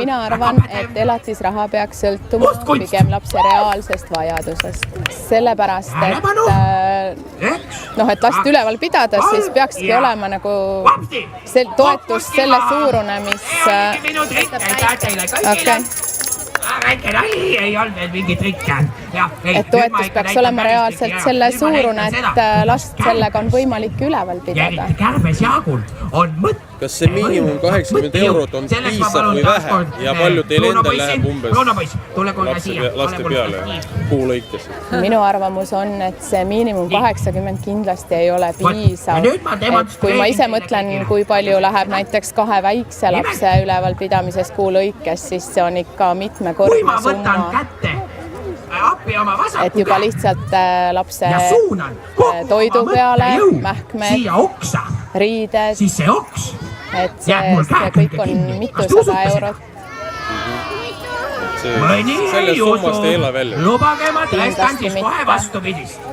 mina arvan, et elatisraha peaks sõltuma pigem lapse reaalsest vajadusest. Sellepärast, et last üleval pidada, siis peakski olema nagu toetus selle suurune, mis... Väike nali ei olnud veel mingi trikke. Et toetus peaks olema reaalselt selle suurune, et last sellega on võimalik üleval pidada. Kärbes Jaagul on mõtt. Kas see miinimum 80 eurot on piisav või vähe ja palju teil endal läheb umbes laste peale kuu lõikes? Minu arvamus on, et see miinimum 80 kindlasti ei ole piisav. Et kui ma ise mõtlen, kui palju läheb näiteks 2 väikse lapse üleval pidamises kuu lõikes, siis see on ikka mitmekordne summa. Et juba lihtsalt lapse toidu peale, mähkmed, riided, et see kõik on mitusada eurot. Sellest summast ei ela välja. Lubage, ma tõestan siis kohe vastupidist.